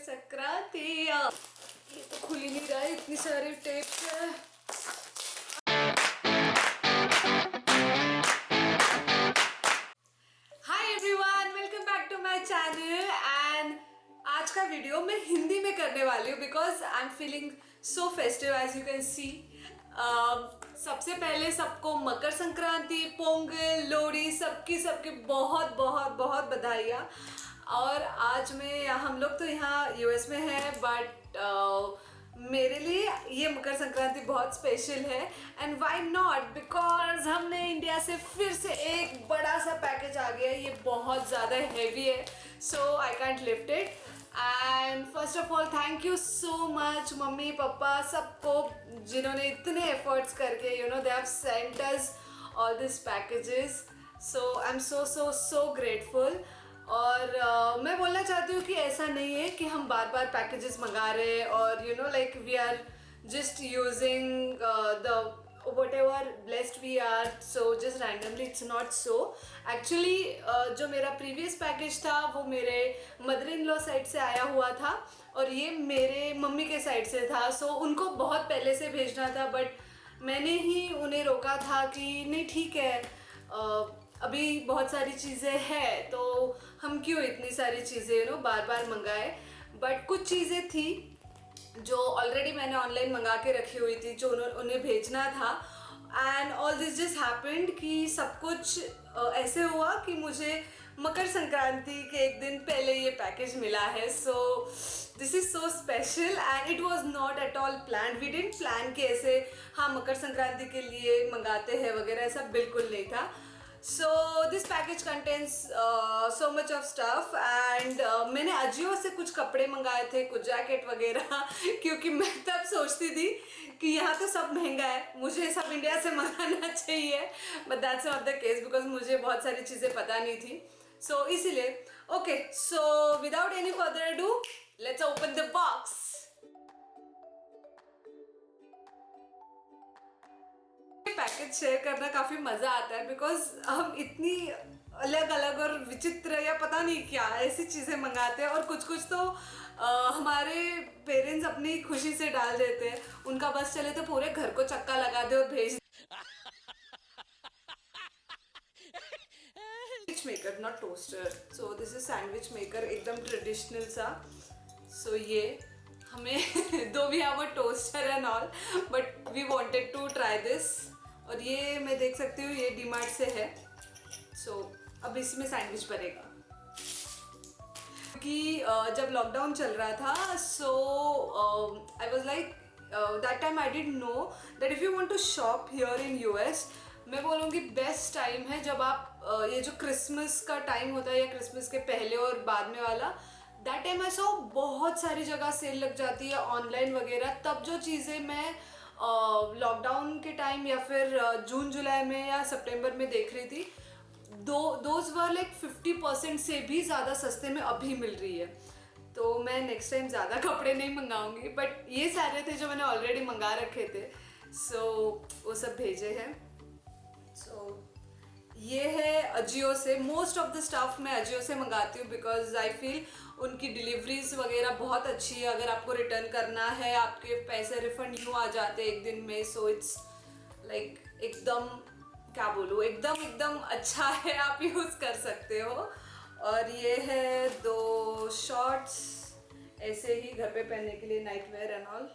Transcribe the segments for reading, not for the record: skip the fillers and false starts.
संक्रांति। ये तो खुल ही नहीं रहा है, इतनी सारी टेप है। Hi everyone, welcome back to my channel. And आज का वीडियो मैं हिंदी में करने वाली हूँ because I am feeling so festive as you can see. सबसे पहले सबको मकर संक्रांति, पोंगल, लोहड़ी सबकी बहुत बहुत बहुत बधाइयाँ। और आज मैं हम लोग तो यहाँ यूएस में है बट मेरे लिए ये मकर संक्रांति बहुत स्पेशल है। एंड व्हाई नॉट, बिकॉज हमने इंडिया से फिर से एक बड़ा सा पैकेज आ गया है। ये बहुत ज़्यादा हैवी है, so I can't lift it. And first of all thank you so much mummy papa सबको, जिन्होंने इतने एफर्ट्स करके they have sent us all this packages. So I am so grateful. और मैं बोलना चाहती हूँ कि ऐसा नहीं है कि हम बार बार पैकेजेस मंगा रहे हैं और like we are just using the whatever blessed we are, so just randomly, it's not so actually। जो मेरा प्रीवियस पैकेज था वो मेरे मदर इन लॉ साइड से आया हुआ था और ये मेरे मम्मी के साइड से था। सो उनको बहुत पहले से भेजना था बट मैंने ही उन्हें रोका था कि नहीं ठीक है, अभी बहुत सारी चीज़ें हैं तो हम क्यों इतनी सारी चीज़ें बार बार मंगाए। बट कुछ चीज़ें थी जो ऑलरेडी मैंने ऑनलाइन मंगा के रखी हुई थी जो उन्हें भेजना था। And all this just happened कि सब कुछ ऐसे हुआ कि मुझे मकर संक्रांति के एक दिन पहले ये पैकेज मिला है। So this is so special and it was not at all plan. We didn't plan कि ऐसे हाँ मकर संक्रांति के लिए मंगाते हैं वगैरह, ऐसा बिल्कुल नहीं था। So this package contains so much of stuff and मैंने अजियो से कुछ कपड़े मंगाए थे, कुछ जैकेट वगैरह क्योंकि मैं तब सोचती थी कि यहाँ तो सब महंगा है, मुझे सब इंडिया से मंगाना चाहिए। But that's not the case because मुझे बहुत सारी चीज़ें पता नहीं थी। सो इसीलिए okay, so without any further ado let's open the box. Package share करना काफ़ी मज़ा आता है बिकॉज हम इतनी अलग अलग और विचित्र या पता नहीं क्या ऐसी चीज़ें मंगाते हैं और कुछ तो हमारे पेरेंट्स अपनी खुशी से डाल देते हैं। उनका बस चले तो पूरे घर को चक्का लगा दे और भेज sandwich maker, not toaster. So this is sandwich maker, एकदम ट्रेडिशनल सा। सो ये हमें दो भी have a toaster and all but we wanted to try this. और ये मैं देख सकती हूँ ये डीमार्ट से है। सो अब इसमें सैंडविच बनेगा क्योंकि जब लॉकडाउन चल रहा था so I was like that time I didn't know that if you want to shop here in US, मैं बोलूँगी बेस्ट टाइम है जब आप ये जो क्रिसमस का टाइम होता है या क्रिसमस के पहले और बाद में वाला, दैट टाइम ऐसा बहुत सारी जगह सेल लग जाती है ऑनलाइन वगैरह। तब जो चीज़ें मैं लॉकडाउन के टाइम या फिर जून जुलाई में या सितंबर में देख रही थी, दोज वर लाइक 50% से भी ज़्यादा सस्ते में अभी मिल रही है। तो मैं नेक्स्ट टाइम ज़्यादा कपड़े नहीं मंगाऊंगी बट ये सारे थे जो मैंने ऑलरेडी मंगा रखे थे। सो वो सब भेजे हैं। सो ये है अजियो से। मोस्ट ऑफ द स्टफ मैं अजियो से मंगाती हूँ बिकॉज आई फील उनकी डिलीवरीज वगैरह बहुत अच्छी है। अगर आपको रिटर्न करना है आपके पैसे रिफंड यूँ आ जाते हैं एक दिन में। सो इट्स लाइक एकदम क्या बोलूँ, एकदम अच्छा है, आप यूज़ कर सकते हो। और ये है दो शॉर्ट्स ऐसे ही घर पे पहनने के लिए, नाइट वेयर एंड ऑल।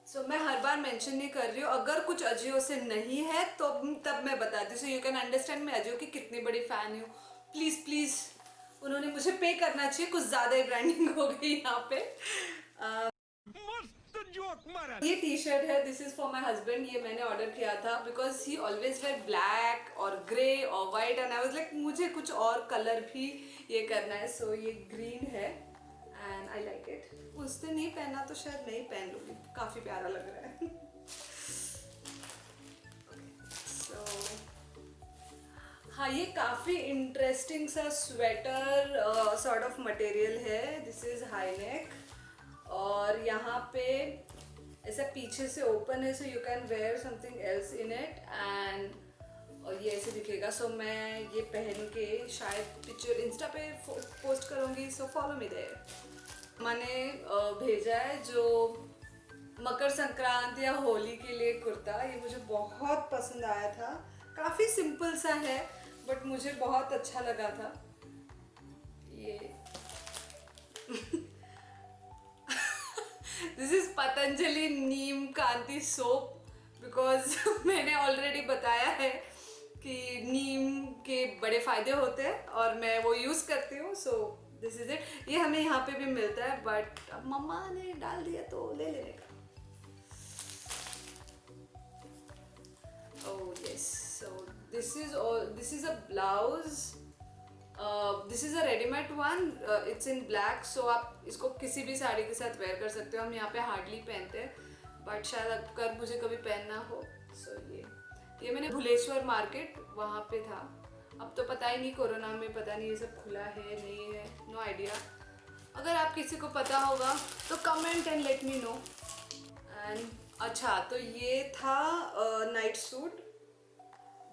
सो मैं हर बार मेंशन नहीं कर रही हूँ, अगर कुछ अजियो से नहीं है तो तब मैं बताती हूँ। सो यू कैन अंडरस्टैंड मैं अजियो की कितनी बड़ी फ़ैन हूँ। प्लीज़ उन्होंने मुझे पे करना चाहिए, कुछ ज़्यादा ही ब्रांडिंग हो गई यहाँ पे। मस्त जोक मारा। ये टी शर्ट है, this is for my husband. ये मैंने ऑर्डर किया था because he always wear black और ग्रे और white and I was like मुझे कुछ और कलर भी ये करना है। सो ये ग्रीन है एंड आई लाइक इट। उस दिन नहीं पहना तो शायद नहीं पहन लूँगी, काफ़ी प्यारा लग रहा है। सो हाँ, ये काफ़ी इंटरेस्टिंग सा स्वेटर सॉर्ट ऑफ मटेरियल है। दिस इज़ हाई नेक और यहाँ पे ऐसा पीछे से ओपन है so you can wear something else in it. And और ये ऐसे दिखेगा। सो मैं ये पहन के शायद पिक्चर इंस्टा पे पोस्ट करूँगी, सो फॉलो मी देयर। मैंने भेजा है जो मकर संक्रांति या होली के लिए कुर्ता, ये मुझे बहुत पसंद आया था। काफ़ी सिंपल सा है बट मुझे बहुत अच्छा लगा था ये। This is Patanjali Neem Kanti soap, because मैंने ऑलरेडी बताया है कि नीम के बड़े फायदे होते हैं और मैं वो यूज़ करती हूँ। सो दिस इज इट। ये हमें यहाँ पे भी मिलता है बट अब मम्मा ने डाल दिया तो ले लेने का। Oh yes, so this is a blouse. This is a ready-made one. It's in black, so आप इसको किसी भी साड़ी के साथ वेयर कर सकते हो। हम यहाँ पे हार्डली पहनते हैं बट शायद अगर मुझे कभी पहनना हो। सो ये मैंने भुलेश्वर मार्केट वहाँ पे था। अब तो पता ही नहीं, कोरोना में पता नहीं ये सब खुला है नहीं है, नो आइडिया। अगर आप किसी को पता होगा तो comment and let me know. And अच्छा, तो ये था नाइट सूट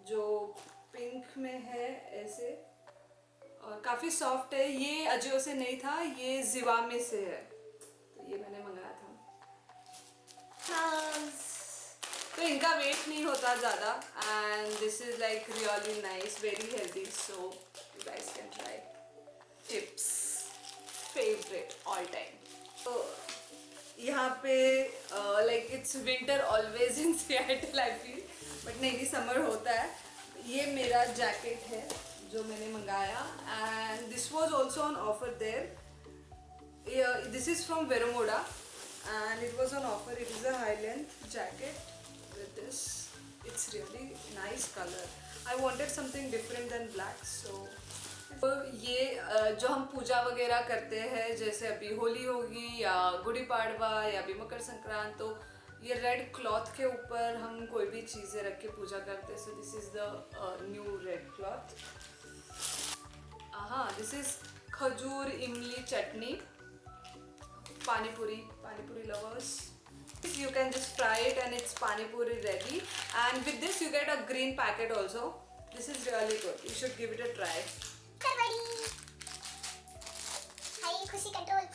जो पिंक में है ऐसे, और काफ़ी सॉफ्ट है। ये अजियो से नहीं था, ये जिवामे से है, तो ये मैंने मंगाया था। तो इनका वेट नहीं होता ज़्यादा and this is like really nice, very healthy, so you guys can try. Tips favourite all time. तो यहाँ पे like it's winter always in Seattle I feel, but नहीं समर होता है। ये मेरा जैकेट है जो मैंने मंगाया and this was also on offer there. This is from Vero Moda and it was on offer. It is a high length jacket with this, it's really nice colour. I wanted something different than black, so तो ये जो हम पूजा वगैरह करते हैं, जैसे अभी होली होगी या गुड़ी पाड़वा या अभी मकर संक्रांत, तो ये रेड क्लॉथ के ऊपर हम कोई भी चीज़ें रख के पूजा करते हैं। So this is the new red cloth. हाँ, this is khajur imli chutney, panipuri lovers, you can just fry it and it's pani puri ready, and with this you get a green packet also. This is really good, you should give it a try. Hi Khushi control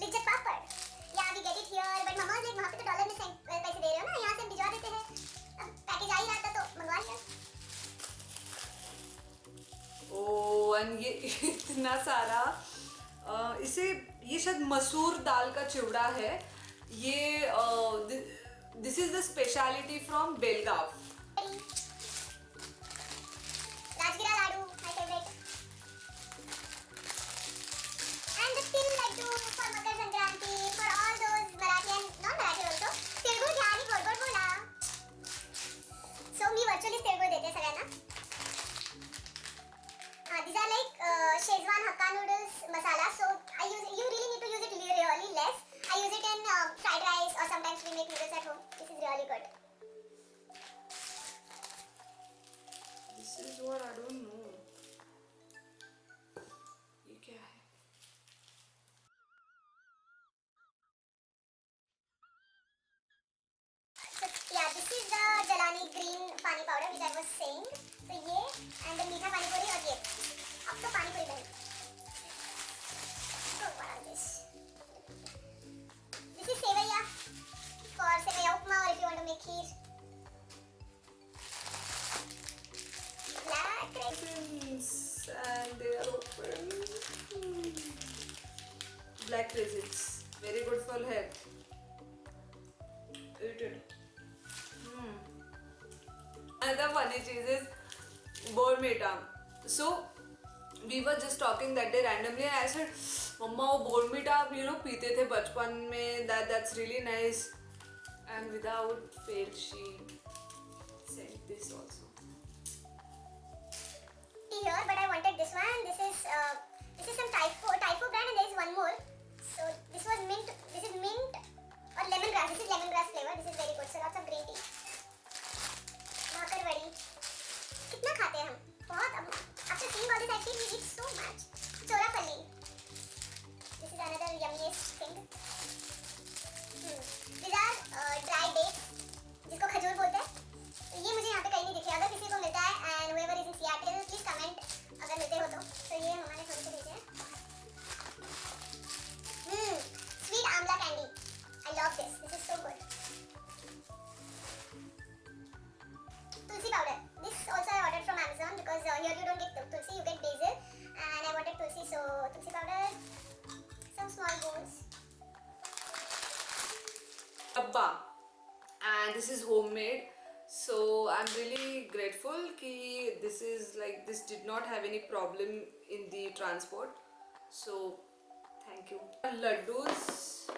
Lijjat Papad, या we get it here, but mamma like वहां पे तो dollar में पैसे दे रहे हो ना, यहाँ से हम भिजवा देते हैं। अब पैकेज आ ही रहा था तो मंगवा लिया। ओह, एंड ये इतना सारा इसे, ये शायद मसूर दाल का चिवड़ा है ये। This is the speciality from Belgaum. Rajgira ladoo my favourite, and the til laddoo for Makar Sankranti, for all those Marathi and non Marathi also. तिळगुळ घ्या आणि गोड गोड बोला। सो मी वर्चुअली तिळगुळ देते सगळ्यांना। These are like Szechuan Hakka noodles masala. So you really need to use it really less. I use it in fried rice, or sometimes we make noodles at home. This is really good. This is what I don't know. ये क्या है? So yeah, this is the Jalani green pani powder which I was saying. So ये and the मीठा pani puri और ये. अब तो pani puri बनी. So what are this? This is sevaiya for sevaiya upma, or if you want to make kheer. Black Raisins, and they are open. Black raisins, very good for health. Eat it. Another funny cheese is Bormita. So we were just talking that day randomly and I said, Mama, वो Bormita आप पीते थे बचपन में, that's really nice. And without fail she sent this also. Here, but I wanted this one. This is some Typho brand, and there is one more. So this was mint. This is mint or lemongrass. This is lemongrass flavor. This is very good. So lots of green tea. Makarwadi. कितना खाते हैं हम? बहुत. अब after seeing all this, I feel we eat so much. Chorapalli. This is another yummiest thing. These are dry dates, जिसको खजूर बोलते हैं. तो ये मुझे यहाँ पे कहीं नहीं दिखे. So tulsi powder, some small bowls. Dabba, and this is homemade. So I'm really grateful कि this did not have any problem in the transport. So thank you. Laddus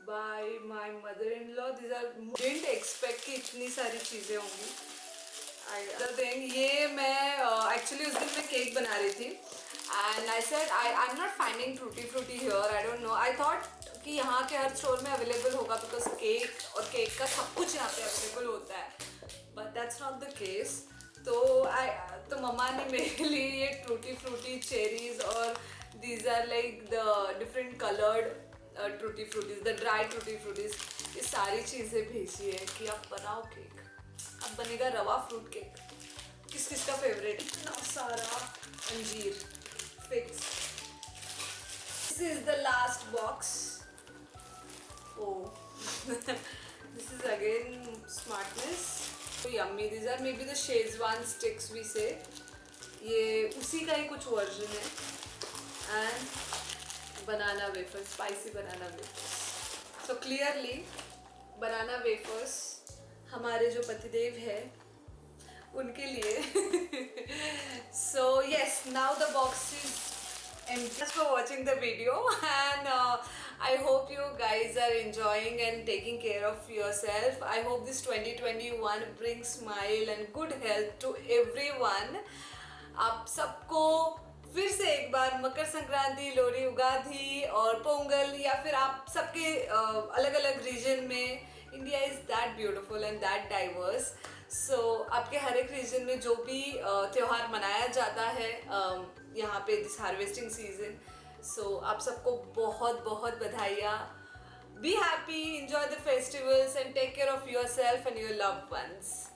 by my mother-in-law. These are didn't expect कि इतनी सारी चीजें होंगी. Other thing, ये मैं actually उस दिन मैं केक बना रही थी and I said I'm not finding tutti frutti here. I don't know. I thought कि यहाँ के हर स्टोर में अवेलेबल होगा बिकॉज केक और केक का सब कुछ यहाँ पे अवेलेबल होता है, but that's not the case. तो मम्मा ने मेरे लिए ये टूटी फ्रूटी चेरीज और these are like the different coloured टूटी फ्रूटीज, द ड्राई टूटी फ्रूटीज, ये सारी चीज़ें भेजी है कि आप बनाओ केक. अब बनेगा रवा फ्रूट केक. किस किस का फेवरेट? इतना सारा अंजीर fix. This is the last box. Oh, this is again smartness. So yummy. These are maybe the Szechuan sticks we say. ये उसी का ही कुछ वर्जन है. And banana wafers, spicy banana wafers. So clearly, banana wafers हमारे जो पतिदेव है उनके लिए. So yes, now the box is empty. Thanks for watching the video and I hope you guys are enjoying and taking care of yourself. I hope this 2021 brings smile and good health to everyone. आप सबको फिर से एक बार मकर संक्रांति, लोहड़ी, उगादी और पोंगल, या फिर आप सबके अलग अलग रीजन में, India is that beautiful and that diverse. So आपके हर एक रीजन में जो भी त्यौहार मनाया जाता है यहाँ पे दिस हार्वेस्टिंग सीजन, सो आप सबको बहुत बहुत बधाइयाँ. Be happy, enjoy the festivals and take care of yourself and your loved ones.